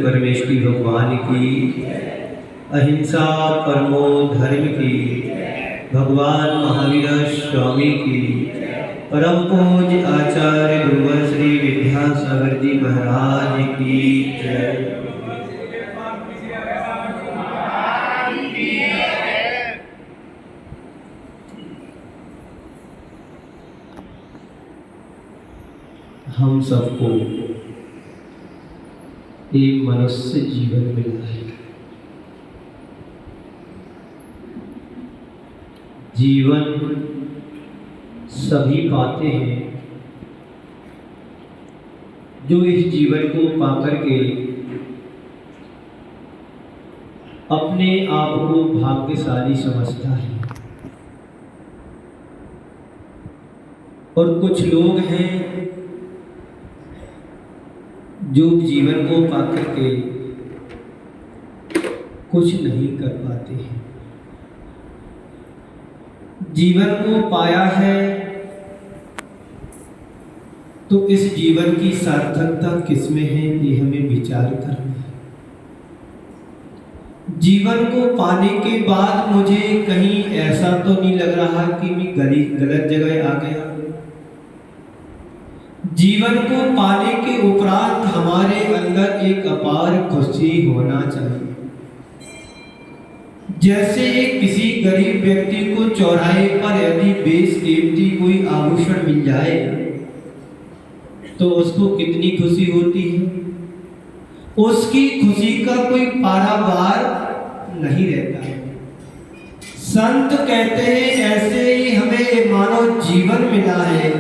परमेश्वरी भगवान की, अहिंसा परमो धर्म की, भगवान महावीर स्वामी की, परम पूज्य आचार्य गुरुवर श्री विद्यासागर जी महाराज की जय। हम सबको एक मनुष्य जीवन मिला है। जीवन सभी पाते हैं जो इस जीवन को पाकर के अपने आप को भाग्यशाली समझता है, और कुछ लोग हैं जो जीवन को पाकर के कुछ नहीं कर पाते हैं। जीवन को पाया है तो इस जीवन की सार्थकता किसमें है, ये हमें विचार करना है। जीवन को पाने के बाद मुझे कहीं ऐसा तो नहीं लग रहा कि मैं गलत जगह आ गया। जीवन को पाने के उपरांत हमारे अंदर एक अपार खुशी होना चाहिए। जैसे किसी गरीब व्यक्ति को चौराहे पर यदि बेशकीमती कोई आभूषण मिल जाए तो उसको कितनी खुशी होती है, उसकी खुशी का कोई पारावार नहीं रहता है। संत कहते हैं ऐसे ही हमें मानव जीवन मिला है,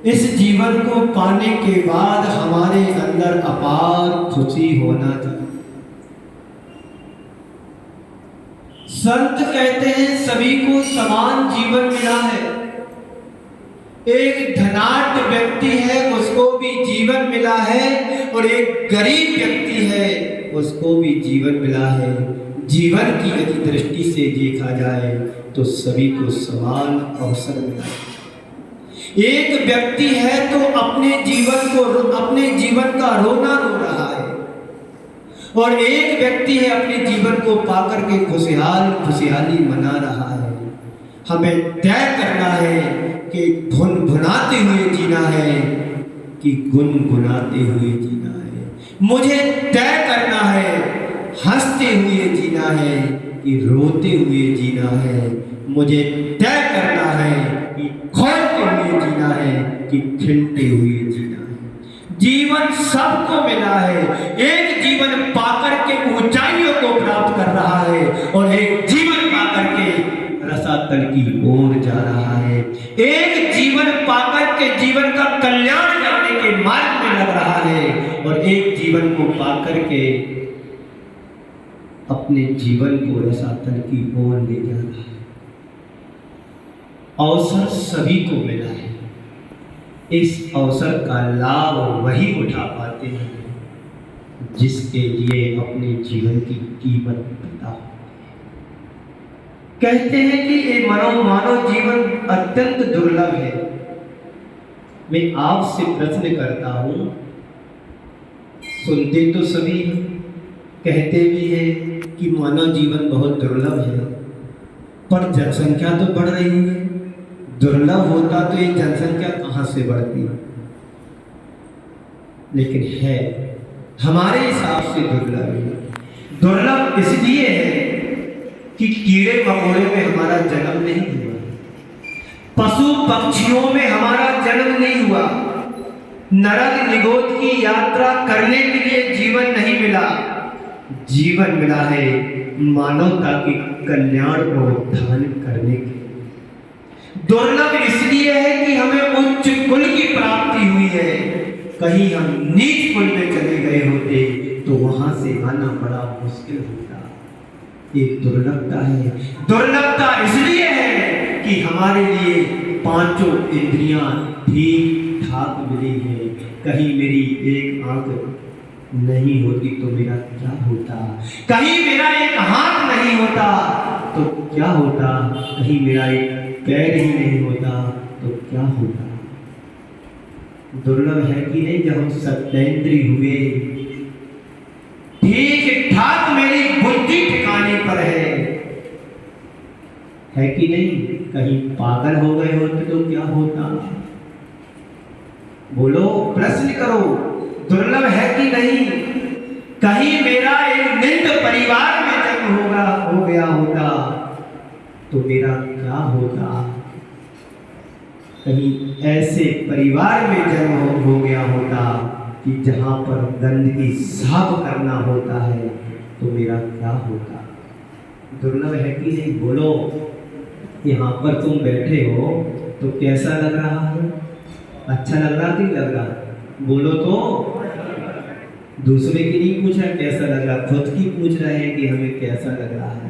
इस जीवन को पाने के बाद हमारे अंदर अपार खुशी होना चाहिए। संत कहते हैं सभी को समान जीवन मिला है। एक धनाढ्य व्यक्ति है उसको भी जीवन मिला है, और एक गरीब व्यक्ति है उसको भी जीवन मिला है। जीवन की यदि दृष्टि से देखा जाए तो सभी को समान अवसर मिला है। एक व्यक्ति है तो अपने जीवन का रोना रो रहा है, और एक व्यक्ति है अपने जीवन को पाकर के खुशहाली मना रहा है। हमें तय करना है कि भुनभुनाते हुए जीना है कि गुनगुनाते हुए जीना है। मुझे तय करना है हंसते हुए जीना है कि रोते हुए जीना है। मुझे तय करना है कि खोलते हुए जीना है कि खिलते हुए जीना है। जीवन सबको मिला है। एक जीवन पाकर के ऊंचाइयों को प्राप्त कर रहा है, और एक जीवन पाकर के रसातल की ओर जा रहा है। एक जीवन पाकर के जीवन का कल्याण करने के मार्ग में लग रहा है, और एक जीवन को पाकर के अपने जीवन को रसातल की ओर ले जा रहा है। अवसर सभी को मिला है। इस अवसर का लाभ वही उठा पाते हैं जिसके लिए अपने जीवन की कीमत पता हो। कहते हैं कि ये मानव जीवन अत्यंत दुर्लभ है। मैं आपसे प्रश्न करता हूं, सुनते तो सभी हैं, कहते भी हैं कि मानव जीवन बहुत दुर्लभ है, पर जनसंख्या तो बढ़ रही है, दुर्लभ होता तो ये जनसंख्या कहाँ से बढ़ती, लेकिन है हमारे हिसाब से दुर्लभ है। दुर्लभ इसलिए है कि कीड़े मकोड़े में हमारा जन्म नहीं हुआ, पशु पक्षियों में हमारा जन्म नहीं हुआ, नरक निगोद की यात्रा करने के लिए जीवन नहीं मिला। जीवन मिला है मानवता के कल्याण को उत्थान करने के। दुर्लभ इसलिए है कि हमें उच्च कुल की प्राप्ति हुई है। कहीं हम नीच कुल में चले गए होते तो वहां से आना बड़ा मुश्किल होता। ये दुर्लभता है। दुर्लभता इसलिए है कि हमारे लिए पांचों इंद्रियां ठीक ठाक मिली है। कहीं मेरी एक आंख नहीं होती तो मेरा क्या होता, कहीं मेरा एक हाथ नहीं होता तो क्या होता, कहीं मेरा एक पैर ही नहीं होता तो क्या होता। दुर्लभ है कि नहीं जब हम सत्येंद्री हुए, ठीक ठाक मेरी बुद्धि ठिकाने पर है कि नहीं। कहीं पागल हो गए होते तो क्या होता, बोलो, प्रश्न करो। दुर्लभ है कि नहीं। कहीं मेरा एक निंद परिवार में जन्म हो गया होता तो मेरा क्या होता। कहीं ऐसे परिवार में जन्म हो गया होता कि जहां पर गंदगी साफ करना होता है तो मेरा क्या होता। दुर्लभ है कि नहीं, बोलो। यहाँ पर तुम बैठे हो तो कैसा लग रहा है, अच्छा लग रहा कि नहीं लग रहा, बोलो तो। दूसरे की नहीं पूछ रहा कैसा लग रहा, खुद की पूछ रहे हैं कि हमें कैसा लग रहा है।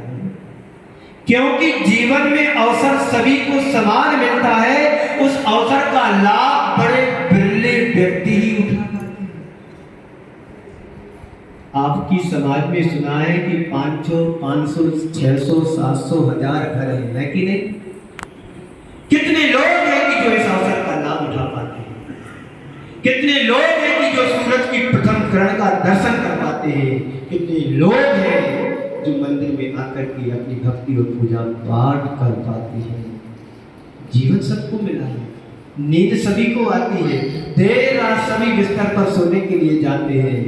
क्योंकि जीवन में अवसर सभी को समान मिलता है, उस अवसर का लाभ बड़े बिरले व्यक्ति ही उठा पाते हैं। आपकी समाज में सुना है कि 500, 500, 600, 700, 1000 घर है कि नहीं। कितने लोग हैं कि जो इस अवसर का लाभ उठा पाते हैं, कितने लोग हैं कि जो सूरज की प्रथम किरण का दर्शन कर पाते हैं, कितने लोग हैं जो मंदिर में आकर के अपनी भक्ति और पूजा पाठ कर पाते हैं। जीवन सबको मिला है, नींद सभी को आती है, देर रात सभी बिस्तर पर सोने के लिए जाते हैं,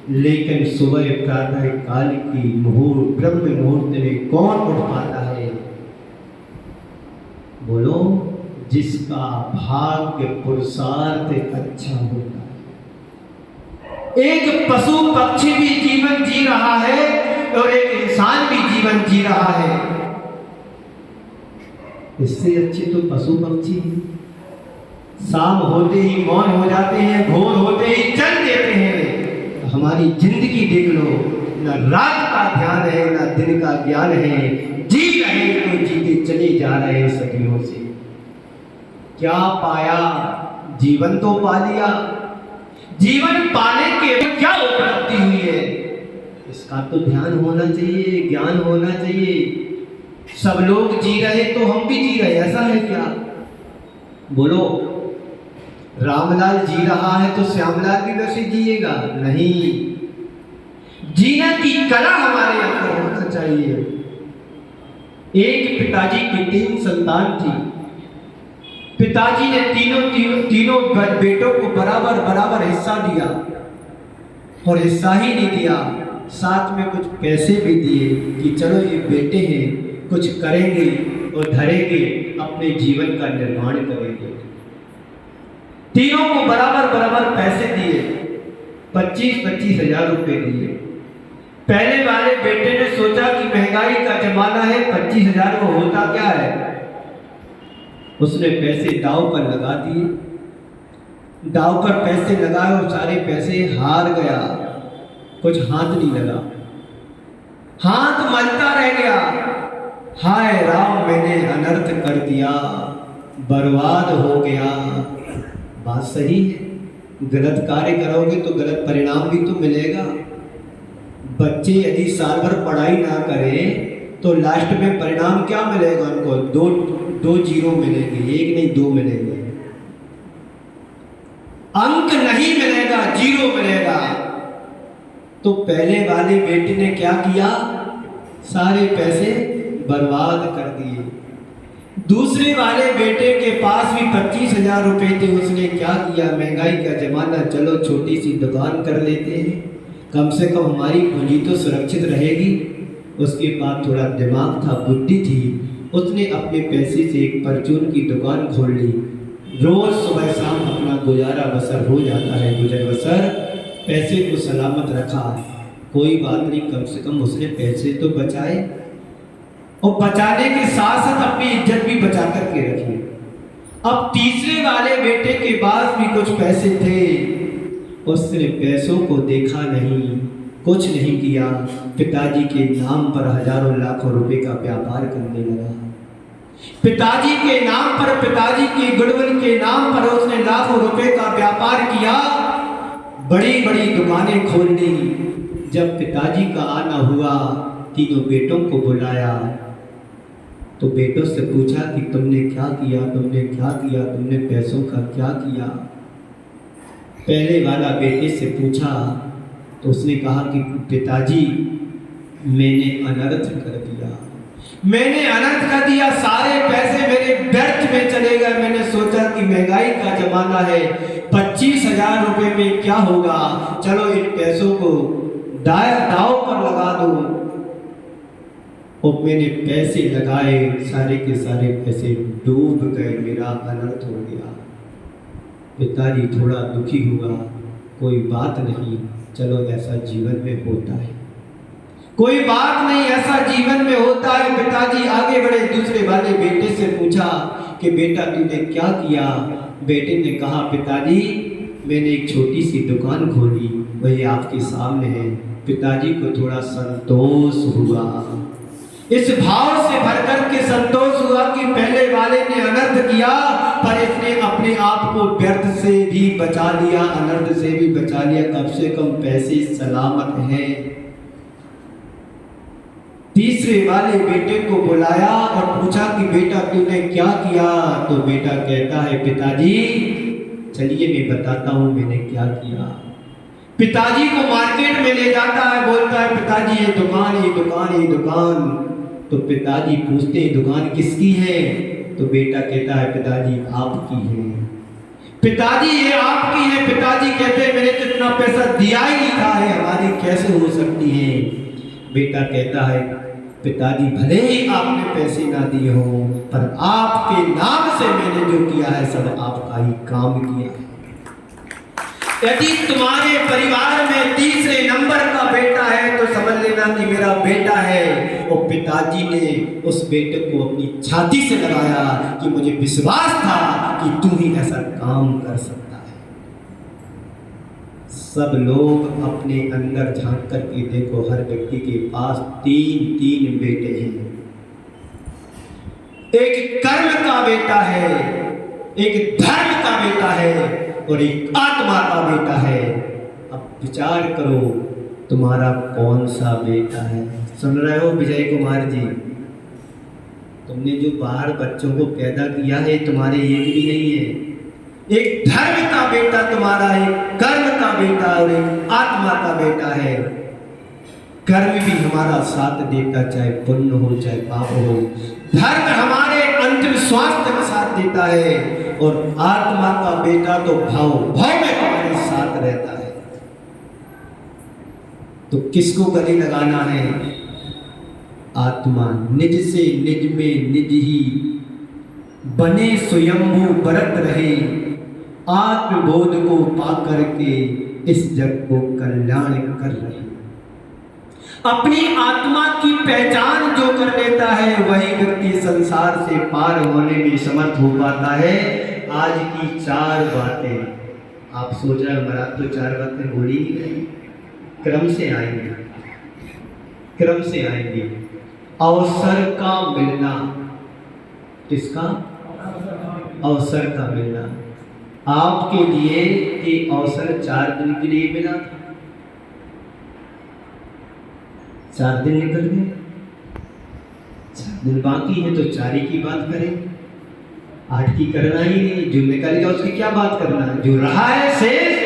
लेकिन सुबह प्रातः काल की मुहूर्त ब्रह्म मुहूर्त में कौन उठ पाता है, बोलो। जिसका भाग्य पुरुषार्थ अच्छा होता है। एक पशु पक्षी भी जीवन जी रहा है और एक इंसान भी जीवन जी रहा है। इससे अच्छे तो पशु पक्षी हैं। शाम होते ही मौन हो जाते हैं, भोर होते ही चल देते हैं। हमारी जिंदगी देख लो, न रात का ध्यान है न दिन का ज्ञान है, जी रहे तो जीते चले जा रहे हैं सदियों से। क्या पाया, जीवन तो पा लिया, जीवन पाने के क्या उपलब्धि हुई है, इसका तो ध्यान होना चाहिए, ज्ञान होना चाहिए। सब लोग जी रहे तो हम भी जी रहे, ऐसा है क्या, बोलो। रामलाल जी रहा है तो श्यामलाल भी वैसे जिएगा, नहीं। जीने की कला हमारे अंदर होना चाहिए। एक पिताजी की 3 संतान थी। पिताजी ने तीनों बेटों को बराबर हिस्सा दिया, और हिस्सा ही नहीं दिया, साथ में कुछ पैसे भी दिए कि चलो ये बेटे हैं, कुछ करेंगे और धरेंगे, अपने जीवन का निर्माण करेंगे। तीनों को बराबर पैसे दिए, 25-25 हजार रुपए दिए। पहले वाले बेटे ने सोचा कि महंगाई का जमाना है, 25 हजार को होता क्या है। उसने पैसे दांव पर लगा दिए, दांव पर पैसे लगाए और सारे पैसे हार गया, कुछ हाथ नहीं लगा, हाथ मलता रह गया। हाय राम, मैंने अनर्थ कर दिया, बर्बाद हो गया। बात सही है, गलत कार्य करोगे तो गलत परिणाम भी तो मिलेगा। बच्चे यदि साल भर पढ़ाई ना करें तो लास्ट में परिणाम क्या मिलेगा उनको, दो जीरो मिलेंगे, 1 नहीं 2 मिलेंगे, अंक नहीं मिलेगा, 0 मिलेगा। तो पहले वाले बेटे ने क्या किया, सारे पैसे बर्बाद कर दिए। दूसरे वाले बेटे के 25,000 रुपए थे। उसने क्या किया, महंगाई का जमाना, चलो छोटी सी दुकान कर लेते हैं, कम से कम हमारी पूंजी तो सुरक्षित रहेगी। उसके पास थोड़ा दिमाग था, बुद्धि थी। उसने अपने पैसे से एक परचून की दुकान खोल ली। रोज सुबह शाम अपना गुजारा बसर हो जाता है, गुजर बसर। पैसे को सलामत रखा, कोई बात नहीं, कम से कम उसने पैसे तो बचाए, और बचाने के साथ साथ अपनी इज्जत भी बचा करके रखी। अब तीसरे वाले बेटे के पास भी कुछ पैसे थे। उसने पैसों को देखा नहीं, कुछ नहीं किया। पिताजी के नाम पर हजारों लाखों रुपए का व्यापार करने लगा। पिताजी के नाम पर, पिताजी के गुडविल के नाम पर उसने लाखों रुपए का व्यापार किया, बड़ी बड़ी दुकानें खोल ली। जब पिताजी का आना हुआ, तीनों बेटों को बुलाया, तो बेटों से पूछा कि तुमने क्या किया, तुमने क्या किया, तुमने पैसों का क्या किया। पहले वाला बेटे से पूछा तो उसने कहा कि पिताजी मैंने अनर्थ कर दिया, मैंने अनर्थ कर दिया, सारे पैसे मेरे व्यर्थ में चले गए। मैंने सोचा कि महंगाई का जमाना है, 25,000 रुपए में क्या होगा, चलो इन पैसों को दाव पर लगा दो। और मैंने पैसे लगाए, सारे के सारे पैसे डूब गए, मेरा अनर्थ हो गया। पिताजी थोड़ा दुखी हुआ, कोई बात नहीं, चलो ऐसा जीवन में होता है, कोई बात नहीं, ऐसा जीवन में होता है। पिताजी आगे बढ़े, दूसरे वाले बेटे से पूछा कि बेटा तूने क्या किया। बेटे ने कहा पिताजी मैंने एक छोटी सी दुकान खोली, वही आपके सामने है। पिताजी को थोड़ा संतोष हुआ, इस भाव से भरकर के संतोष हुआ कि पहले वाले ने अनर्थ किया, पर इसने अपने आप को व्यर्थ से भी बचा लिया, अनर्थ से भी बचा लिया, कम से कम पैसे सलामत हैं। तीसरे वाले बेटे को बुलाया और पूछा कि बेटा तूने क्या किया। तो बेटा कहता है पिताजी चलिए मैं बताता हूं मैंने क्या किया। पिताजी को मार्केट में ले जाता है, बोलता है पिताजी ये दुकान, ये दुकान, ये दुकान। तो पिताजी पूछते हैं दुकान किसकी है। तो बेटा कहता है पिताजी आपकी है। पिताजी ये आपकी है। पिताजी कहते हैं मैंने तो इतना पैसा दिया ही नहीं था, है हमारी कैसे हो सकती है। बेटा कहता है पिताजी भले ही आपने पैसे ना दिए हो, पर आपके नाम से मैंने जो किया है सब आपका ही काम किया है। यदि तुम्हारे परिवार में तीसरे नंबर का बेटा है तो समझ लेना कि मेरा बेटा है। और पिताजी ने उस बेटे को अपनी छाती से लगाया कि मुझे विश्वास था कि तू ही ऐसा काम कर सकता है। सब लोग अपने अंदर झांक करके देखो, हर व्यक्ति के पास तीन बेटे हैं। एक कर्म का बेटा है, एक धर्म का बेटा है और एक आत्मा का बेटा है। अब विचार करो तुम्हारा कौन सा बेटा है। सुन रहे हो विजय कुमार जी, तुमने जो बाहर बच्चों को पैदा किया है तुम्हारे एक भी नहीं है। एक धर्म का बेटा तुम्हारा, एक कर्म का बेटा और एक आत्मा का बेटा है। कर्म भी हमारा साथ देता, चाहे पुण्य हो चाहे पाप हो। धर्म हमारे अंतिम स्वास्थ्य का साथ देता है और आत्मा का बेटा तो भाव में हमारे साथ रहता है। तो किसको गले लगाना है? आत्मा निज से निज में निज ही बने स्वयंभू बरत रहे, आत्मबोध को पा करके इस जग को कल्याण कर रहे। अपनी आत्मा की पहचान जो कर लेता है वही व्यक्ति संसार से पार होने में समर्थ हो पाता है। आज की 4 बातें आप सोच रहे हैं महाराज तो 4 बातें बोली ही नहीं, क्रम से आएंगी, क्रम से आएंगी। अवसर का मिलना, किसका? अवसर का मिलना। आपके लिए ये अवसर 4 दिन के लिए मिला था, 4 दिन निकल गए, 4 दिन बाकी है तो 4 ही की बात करें, 8 की करना ही नहीं। जो निकल गया उसकी क्या बात करना है, जो रहा है शेष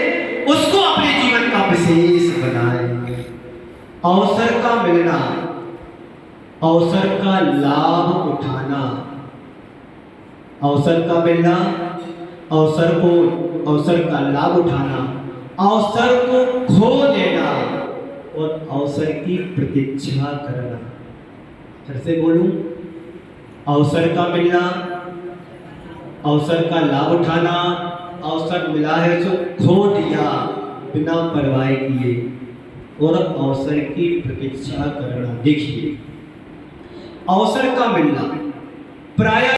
उसको अपने जीवन का विशेष बनाए। अवसर का मिलना, अवसर का लाभ उठाना। अवसर का मिलना, अवसर का लाभ उठाना, अवसर को खो देना और अवसर की प्रतीक्षा करना। फिर से बोलूं, अवसर का मिलना, अवसर का लाभ उठाना, अवसर मिला है तो खो दिया बिना परवाह किए, और अवसर की प्रतीक्षा करना। देखिए, अवसर का मिलना प्राय